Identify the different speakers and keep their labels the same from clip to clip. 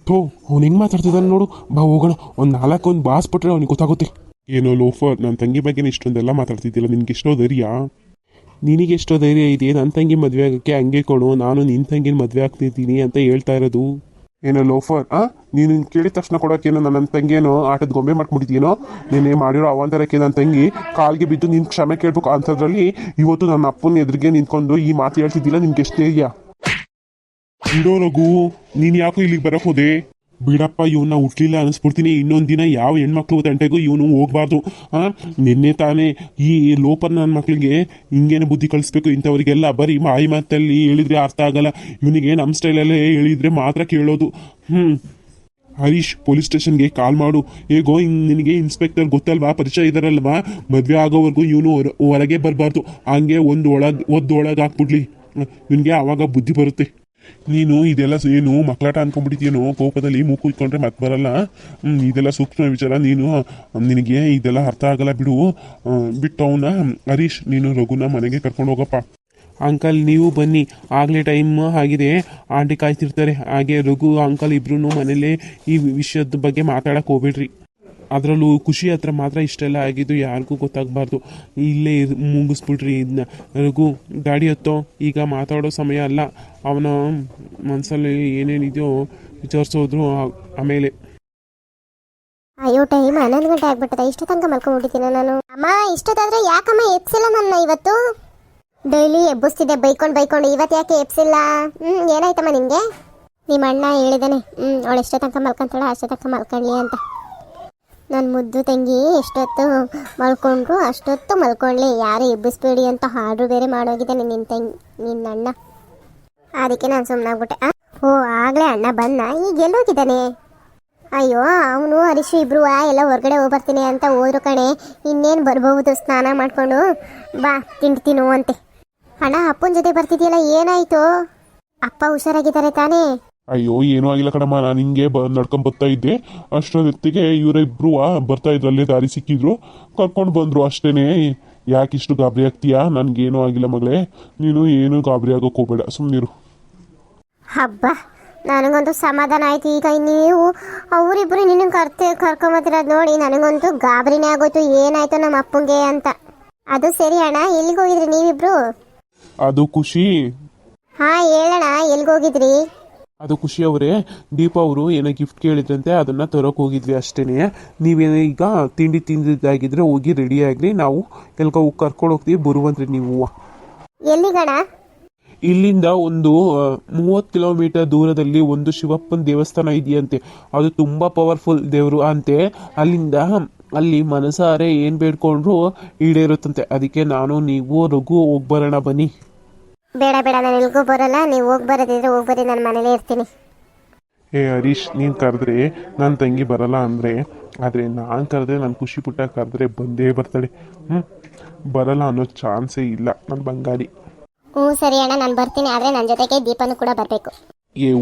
Speaker 1: ಥೋ, ಅವ್ನು ಹೆಂಗೆ ಮಾತಾಡ್ತಿದ್ದಾನೆ ನೋಡು. ಬಾ ಹೋಗೋಣ, ಒಂದು ನಾಲ್ಕು ಬಾಸ್ಬಿಟ್ರೆ ಅವ್ನಿಗೆ ಗೊತ್ತಾಗುತ್ತೆ. ಏನೋ ಲೋಫರ್, ನನ್ನ ತಂಗಿ ಬಗ್ಗೆ ಇಷ್ಟೊಂದೆಲ್ಲ ಮಾತಾಡ್ತಿದ್ದಿಲ್ಲ, ನಿನ್ಗೆ ಎಷ್ಟೋ ಧೈರ್ಯ. ನಿನಗೆ ಎಷ್ಟೋ ಧೈರ್ಯ ಇದೆ ನನ್ನ ತಂಗಿ ಮದುವೆ ಆಗೋಕ್ಕೆ? ಹಂಗೆ ಕೊಡು, ನಾನು ನಿನ್ನ ತಂಗಿನ ಮದುವೆ ಆಗ್ತಿದ್ದೀನಿ ಅಂತ ಹೇಳ್ತಾ ಇರೋದು. ಏನೋ ಲೋಫರ್, ನೀನು ಕೇಳಿದ ತಕ್ಷಣ ಕೊಡೋಕ್ಕೇನೋ ನನ್ನ ತಂಗಿಯೇನೋ ಆಟದ ಗೊಂಬೆ ಮಾಡ್ಬಿಟ್ಟಿದ್ದೀನೋ? ನೀನೇ ಮಾಡಿರೋ ಅವಾಂತರಕ್ಕೆ ನನ್ನ ತಂಗಿ ಕಾಲ್ಗೆ ಬಿದ್ದು ನಿನ್ನ ಕ್ಷಮೆ ಕೇಳ್ಬೇಕು ಅಂಥದ್ರಲ್ಲಿ ಇವತ್ತು ನನ್ನ ಅಪ್ಪನ ಎದುರಿಗೆ ನಿಂತ್ಕೊಂಡು ಈ ಮಾತು ಹೇಳ್ತಿದ್ದಿಲ್ಲ. ನಿನ್ಗೆ ಎಷ್ಟು ಧೈರ್ಯ? ಬಿಡೋ ರಘು, ನೀನು ಯಾಕೋ ಇಲ್ಲಿಗೆ ಬರೋಕೆ ಹೋದೆ? ಬಿಡಪ್ಪ, ಇವನ್ನ ಹುಟ್ಲಿಲ್ಲ ಅನಿಸ್ಬಿಡ್ತೀನಿ. ಇನ್ನೊಂದು ದಿನ ಯಾವ ಹೆಣ್ಮಕ್ಳು ತಂಟೆಗೂ ಇವನು ಹೋಗ್ಬಾರ್ದು. ನಿನ್ನೆ ತಾನೇ ಈ ಲೋಪರ್ ನನ್ನ ಮಕ್ಳಿಗೆ ಹಿಂಗೇನು ಬುದ್ಧಿ ಕಳಿಸ್ಬೇಕು ಇಂಥವ್ರಿಗೆಲ್ಲ. ಬರೀ ಮಾಯಿ ಮಾತಲ್ಲಿ ಹೇಳಿದ್ರೆ ಅರ್ಥ ಆಗಲ್ಲ. ಇವನಿಗೆ ನಮ್ಮ ಸ್ಟೈಲಲ್ಲೇ ಹೇಳಿದ್ರೆ ಮಾತ್ರ ಕೇಳೋದು. ಹರೀಶ್, ಪೊಲೀಸ್ ಸ್ಟೇಷನ್ಗೆ ಕಾಲ್ ಮಾಡು. ಹೇಗೋ ನಿನಗೆ ಇನ್ಸ್ಪೆಕ್ಟರ್ ಗೊತ್ತಲ್ವಾ, ಪರಿಚಯ ಇದಾರಲ್ವಾ, ಮದುವೆ ಆಗೋವರೆಗೂ ಇವನು ಹೊರಗೆ ಬರಬಾರ್ದು. ಹಂಗೆ ಒದ್ದೊಳಗೆ ಹಾಕ್ಬಿಡ್ಲಿ, ಇವನಿಗೆ ಆವಾಗ ಬುದ್ಧಿ ಬರುತ್ತೆ. ನೀನು ಇದೆಲ್ಲ ಏನು ಮಕ್ಕಳಾಟ ಅನ್ಕೊಂಡ್ಬಿಟ್ಟಿದ್ಯೇನೋ? ಕೋಪದಲ್ಲಿ ಮೂಕು ಇಟ್ಕೊಂಡ್ರೆ ಮತ್ತೆ ಬರಲ್ಲ. ಇದೆಲ್ಲ ಸೂಕ್ಷ್ಮ ವಿಚಾರ. ನಿನಗೆ ಇದೆಲ್ಲ ಅರ್ಥ ಆಗಲ್ಲ. ಬಿಟ್ಟು ಅವನ. ಹರೀಶ್, ನೀನು ರಘುನ ಮನೆಗೆ ಕರ್ಕೊಂಡು ಹೋಗಪ್ಪ. ಅಂಕಲ್, ನೀವು ಬನ್ನಿ, ಆಗಲೇ ಟೈಮ್ ಆಗಿದೆ, ಆಂಟಿ ಕಾಯ್ತಿರ್ತಾರೆ. ಹಾಗೆ ರಘು ಅಂಕಲ್ ಇಬ್ರು ಮನೇಲಿ ಈ ವಿಷಯದ ಬಗ್ಗೆ ಮಾತಾಡಕ್ಕೆ ಹೋಗ್ಬೇಡ್ರಿ. ಅದರಲ್ಲೂ ಖುಷಿ ಹತ್ರ ಮಾತ್ರ ಇಷ್ಟೆಲ್ಲ ಆಗಿದ್ದು ಯಾರಿಗೂ ಗೊತ್ತಾಗಬಾರ್ದು. ಇಲ್ಲೇ ಮುಗಿಸ್ಬಿಡ್ರಿ ಇದನ್ನ. ರಘು, ಗಾಡಿ ಹತ್ತೋ, ಈಗ ಮಾತಾಡೋ ಸಮಯ ಅಲ್ಲ. ಅವನ ಮನಸ್ಸಲ್ಲಿ ಏನೇನಿದೆಯೋ ವಿಚಾರಿಸೋದ್ರು ಆಮೇಲೆ.
Speaker 2: ಅಯ್ಯೋ, ಟೈಮ್ 11 ಗಂಟೆ ಆಗ್ಬಿಟ್ಟದ. ಇಷ್ಟು ತನಕ ಮಲ್ಕೊಂಡ್ಬಿಟ್ಟಿದ್ದೀನಿ ನಾನು. ಅಮ್ಮ, ಇಷ್ಟೊತ್ತಾದ್ರೆ ಯಾಕಮ್ಮ ಎಪ್ಸಿಲ್ಲ ನನ್ನ ಇವತ್ತು? ಡೈಲಿ ಎಬ್ಬಿಸ್ತಿದ್ದೆ ಬೈಕೊಂಡು, ಇವತ್ತು ಯಾಕೆ ಎಪ್ಸಿಲ್ಲ? ಏನಾಯ್ತಮ್ಮ ನಿನಗೆ? ನಿಮ್ಮ ಅಣ್ಣ ಹೇಳಿದಾನೆ, ಅವಳು ಎಷ್ಟೋ ತನಕ ಮಲ್ಕೊಂತಾಳೆ ಅಷ್ಟೋ ತನಕ ಮಲ್ಕೊಳ್ಳಿ ಅಂತ. ನನ್ನ ಮುದ್ದು ತಂಗಿ ಎಷ್ಟೊತ್ತು ಮಲ್ಕೊಂಡ್ರು ಅಷ್ಟೊತ್ತು ಮಲ್ಕೊಳ್ಳಿ, ಯಾರು ಎಬ್ಬಿಸ್ಬೇಡಿ ಅಂತ ಆರ್ಡ್ರು ಬೇರೆ ಮಾಡೋಗಿದ್ದಾನೆ ನಿನ್ನ ಅಣ್ಣ. ಅದಕ್ಕೆ ನಾನು ಸುಮ್ಮನಾಗ್ಬಿಟ್ಟೆ. ಓ, ಆಗಲೇ ಅಣ್ಣ ಬಂದ, ಈಗ ಎಲ್ಲೋಗಿದ್ದಾನೆ? ಅಯ್ಯೋ, ಅವನು ಹರೀಶು ಇಬ್ರು ಎಲ್ಲ ಹೊರಗಡೆ ಹೋಗ್ಬರ್ತೀನಿ ಅಂತ ಹೋದ್ರು ಕಣೆ. ಇನ್ನೇನು ಬರ್ಬಹುದು, ಸ್ನಾನ ಮಾಡಿಕೊಂಡು ಬಾ, ತಿಂಡ್ತೀನೋ ಅಂತೆ. ಅಣ್ಣ, ಅಪ್ಪನ ಜೊತೆ ಬರ್ತಿದ್ಯಲ್ಲ, ಏನಾಯ್ತು? ಅಪ್ಪ ಹುಷಾರಾಗಿದ್ದಾರೆ ತಾನೇ?
Speaker 1: ಅಯ್ಯೋ, ಏನೂ ಆಗಿಲ್ಲ ಕಣಮ್ಮ, ನಾನು ಹಿಂಗೆ ನಡ್ಕೊಂಡ್ ಬರ್ತಾ ಇದ್ದೆ. ಅಷ್ಟೊತ್ತಿಗೆ ಇವರಿಬ್ರು ಬರ್ತಾ ಇದ್ರು, ಅಲ್ಲೇ ದಾರಿ ಸಿಕ್ಕಿದ್ರು, ಕರ್ಕೊಂಡು ಬಂದ್ರು ಅಷ್ಟೇನೆ. ಯಾಕಿಷ್ಟು ಗಾಬರಿ ಆಗ್ತೀಯಾ? ನನ್ಗೇನೂ ಆಗಿಲ್ಲ ಮಗಳೇ, ನೀನು ಏನು ಗಾಬರಿ ಆಗೋಕೆ ಹೋಗ್ಬೇಡ, ಸುಮ್ಮನಿರು.
Speaker 2: ಹಬ್ಬ, ನನಗಂತೂ ಸಮಾಧಾನ ಆಯ್ತು. ಈಗ ನೀವು ಅವರಿಬ್ರು ನಿನ್ನ ಕರ್ಕೊಂಬತ್ತಿರೋದು ನೋಡಿ ನನಗಂತೂ ಗಾಬರಿನೇ ಆಗೋಯ್ತು, ಏನಾಯ್ತು ನಮ್ಮ ಅಪ್ಪಂಗೆ ಅಂತ. ಅದು ಸರಿ ಅಣ್ಣ, ಎಲ್ಲಿಗೆ ಹೋಗಿದ್ರಿ ನೀವಿಬ್ರು?
Speaker 1: ಅದು ಖುಷಿ.
Speaker 2: ಹಾ, ಹೇಳಣ್ಣ, ಎಲ್ಲಿಗೋಗಿದ್ರಿ?
Speaker 1: ಅದು ಖುಷಿ ಅವರೇ, ದೀಪ ಅವರು ಏನೋ ಗಿಫ್ಟ್ ಕೇಳಿದ್ರಂತೆ, ಅದನ್ನ ತರೋಕೆ ಹೋಗಿದ್ವಿ ಅಷ್ಟೇನೆ. ನೀವೇನೋ ಈಗ ತಿಂಡಿ ತಿಂದಿದ್ದಾಗಿದ್ರೆ ಹೋಗಿ ರೆಡಿ ಆಗ್ರಿ, ನಾವು ಎಲ್ಗ ಹೋಗಿ ಕರ್ಕೊಂಡು ಹೋಗ್ತೀವಿ, ಬರುವಂತ್ರಿ ನೀವು.
Speaker 2: ಎಲ್ಲಿಗಣ?
Speaker 1: ಇಲ್ಲಿಂದ ಒಂದು 30 ಕಿಲೋಮೀಟರ್ ದೂರದಲ್ಲಿ ಒಂದು ಶಿವಪ್ಪನ ದೇವಸ್ಥಾನ ಇದೆಯಂತೆ. ಅದು ತುಂಬಾ ಪವರ್ಫುಲ್ ದೇವರು ಅಂತೆ. ಅಲ್ಲಿ ಮನಸಾರೆ ಏನು ಬೇಡ್ಕೊಂಡ್ರು ಈಡೇರುತ್ತಂತೆ. ಅದಕ್ಕೆ ನಾನು ನೀವು ರಘು ಹೋಗ್ಬರೋಣ ಬನ್ನಿ.
Speaker 2: ಬೇಡ, ನಾನು ಎಲ್ಗೂ ಬರೋಲ್ಲ. ನೀವು ಹೋಗಿ ಬರೋದಿದ್ರೆ ಹೋಗ್ಬರಿ, ನಾನು ಮನೇಲೇ ಇರ್ತೀನಿ.
Speaker 1: ಹರೀಶ್, ನೀನು ಕರೆದ್ರೆ ನನ್ನ ತಂಗಿ ಬರಲ್ಲ ಆದರೆ ನಾನು ಕರೆದ್ರೆ ನನ್ನ ಖುಷಿ ಪುಟ್ಟ ಕರೆದ್ರೆ ಬಂದೇ ಬರ್ತಾಳೆ. ಬರಲ್ಲ ಅನ್ನೋ ಚಾನ್ಸೇ ಇಲ್ಲ ನನ್ನ ಬಂಗಾರಿ.
Speaker 2: ಸರಿ ಅಣ್ಣ, ನಾನು ಬರ್ತೀನಿ. ಆದರೆ ನನ್ನ ಜೊತೆಗೆ ದೀಪನೂ ಕೂಡ ಬರಬೇಕು.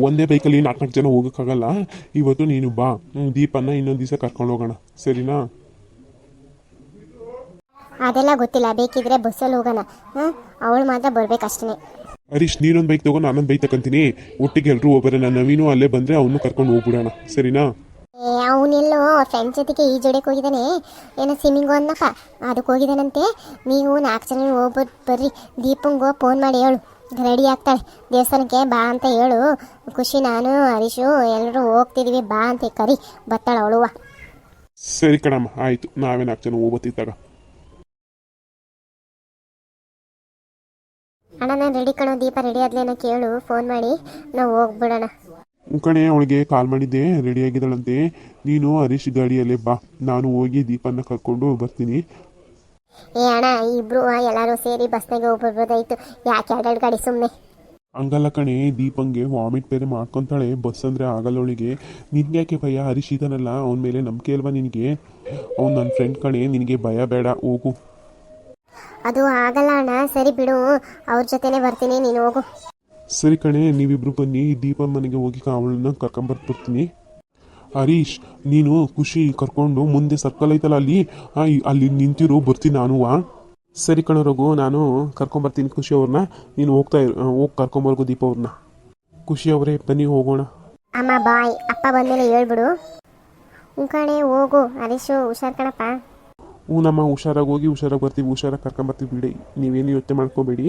Speaker 1: ಒಂದೇ ಬೈಕಲ್ಲಿ 4 ಜನ ಹೋಗೋಕ್ಕಾಗಲ್ಲ. ಇವತ್ತು ನೀನು ಬಾ, ದೀಪನ ಇನ್ನೊಂದು ದಿವಸ ಕರ್ಕೊಂಡು ಹೋಗೋಣ, ಸರಿನಾ?
Speaker 2: ಅದೆಲ್ಲ ಗೊತ್ತಿಲ್ಲ, ಬೇಕಿದ್ರೆ ಬಸ್ಸಲ್ಲಿ ಹೋಗೋಣ. ಅವಳು ಮಾತ್ರ ಬರ್ಬೇಕಷ್ಟೇ.
Speaker 1: ಹರೀಶ್, ನೀನೊಂದು ಬೈಕ್ ತಗೋ, ನಾನೊಂದು ಬೈಕ್ ತಗೊಂತೀನಿ, ಒಟ್ಟಿಗೆ ಎಲ್ಲರೂ ಹೋಗ್ಬರೋಣ. ನಾನು ನವೀನು ಅಲ್ಲೇ ಬಂದರೆ ಅವನು ಕರ್ಕೊಂಡು ಹೋಗ್ಬಿಡೋಣ, ಸರಿನಾ?
Speaker 2: ಅವನೆಲ್ಲೋ ಫ್ರೆಂಡ್ಸ್ ಜೊತೆಗೆ ಈಜೊಡೆಗೆ ಹೋಗಿದ್ದಾನೆ, ಏನೋ ಸ್ವಿಮ್ಮಿಂಗು ಅನ್ನಪ್ಪ, ಅದಕ್ಕೆ ಹೋಗಿದ್ದಾನಂತೆ. ನೀವು 4 ಜನ ಹೋಗ್ಬಿಟ್ಟು ಬರ್ರಿ. ದೀಪಂಗು ಫೋನ್ ಮಾಡಿ ಹೇಳು, ರೆಡಿ ಆಗ್ತಾಳೆ, ದೇವಸ್ಥಾನಕ್ಕೆ ಬಾ ಅಂತ ಹೇಳು. ಖುಷಿ, ನಾನು ಹರೀಶು ಎಲ್ಲರೂ ಹೋಗ್ತಿದ್ದೀವಿ, ಬಾ ಅಂತ ಕರಿ, ಬರ್ತಾಳೆ ಅವಳುವ.
Speaker 1: ಸರಿ ಕಣಮ್ಮ, ಆಯಿತು, ನಾವೇ 4 ಜನ ಹೋಗ್ಬತ್ತಿದ್ದಾಗ.
Speaker 2: ಅಣ್ಣ, ನಾನು ರೆಡಿ ಕಣೋ, ದೀಪ ರೆಡಿ ಆದ್ಲೇನೋ ಕೇಳು, ಫೋನ್ ಮಾಡಿ, ನಾವು ಹೋಗ್ಬಿಡೋಣ.
Speaker 1: ಕಣೆ, ಅವಳಿಗೆ ಕಾಲ್ ಮಾಡಿದ್ದೆ, ರೆಡಿಯಾಗಿದ್ದಾಳಂತೆ. ನೀನು ಹರೀಶ್ ಗಾಡಿಯಲ್ಲೇ ಬಾ, ನಾನು ಹೋಗಿ ದೀಪನ ಕರ್ಕೊಂಡು ಬರ್ತೀನಿ.
Speaker 2: ಅಣ್ಣ, ಇಬ್ರು ಎಲ್ಲರೂ ಸೇರಿ ಬಸ್ನಾಗೆ ಹೋಗ್ಬಿಡ್ಬೋದಾಯ್ತು, ಯಾಕೆ 2 ಗಾಡಿ ಸುಮ್ಮನೆ?
Speaker 1: ಹಂಗಲ್ಲ ಕಣೆ, ದೀಪಂಗೆ ವಾಮಿಟ್ ಬೇರೆ ಮಾಡ್ಕೊತಾಳೆ, ಬಸ್ ಅಂದರೆ ಆಗಲ್ಲ ಅವಳಿಗೆ. ನಿನ್ಗೆ ಯಾಕೆ ಭಯ? ಹರೀಶ್ ಇದಾನಲ್ಲ, ಅವನ ಮೇಲೆ ನಂಬಿಕೆ ಅಲ್ವಾ ನಿನಗೆ? ಅವ್ನು ನನ್ನ ಫ್ರೆಂಡ್ ಕಣೆ, ನಿನಗೆ ಭಯ ಬೇಡ, ಹೋಗು.
Speaker 2: ಅದು ಆಗಲ್ಲ ಅಣ್ಣ, ಸರಿ ಬಿಡು, ಅವ್ರ ಜೊತೆನೇ ಬರ್ತೀನಿ, ನೀನು ಹೋಗು.
Speaker 1: ಸರಿ ಕಣೆ, ನೀವಿಬ್ರು ಬನ್ನಿ, ದೀಪ ಮನೆಗೆ ಹೋಗಿ ಅವಳನ್ನ ಕರ್ಕೊಂಬರ್ತೀನಿ. ಹರೀಶ್, ನೀನು ಖುಷಿ ಕರ್ಕೊಂಡು ಮುಂದೆ ಸರ್ಕಲ್ ಐತಲ್ಲ, ಅಲ್ಲಿ ನಿಂತಿರು, ಬರ್ತೀನಿ ನಾನು. ಸರಿ ಕಣೋ ರಘು, ನಾನು ಕರ್ಕೊಂಬರ್ತೀನಿ ಖುಷಿ ಅವ್ರನ್ನ, ನೀನು ಹೋಗಿ ಕರ್ಕೊಂಬರ್ಗು ದೀಪ ಅವ್ರನ್ನ. ಖುಷಿ ಅವರೇ, ಬನ್ನಿ ಹೋಗೋಣ.
Speaker 2: ಅಮ್ಮ ಬಾಯ್, ಅಪ್ಪ ಬಂದಮೇಲೆ ಹೇಳ್ಬಿಡು. ಕಣೆ ಹೋಗು ಹರೀಶು, ಹುಷಾರ್ ಕಣಪ್ಪ.
Speaker 1: ಹ್ಞೂ ನಮ್ಮ ಹುಷಾರಾಗಿ ಹೋಗಿ ಹುಷಾರಾಗಿ ಬರ್ತೀವಿ, ಹುಷಾರಾಗಿ ಕರ್ಕೊಂಬರ್ತೀವಿ ಬಿಡಿ, ನೀವೇನು ಯೋಚನೆ ಮಾಡ್ಕೋಬೇಡಿ.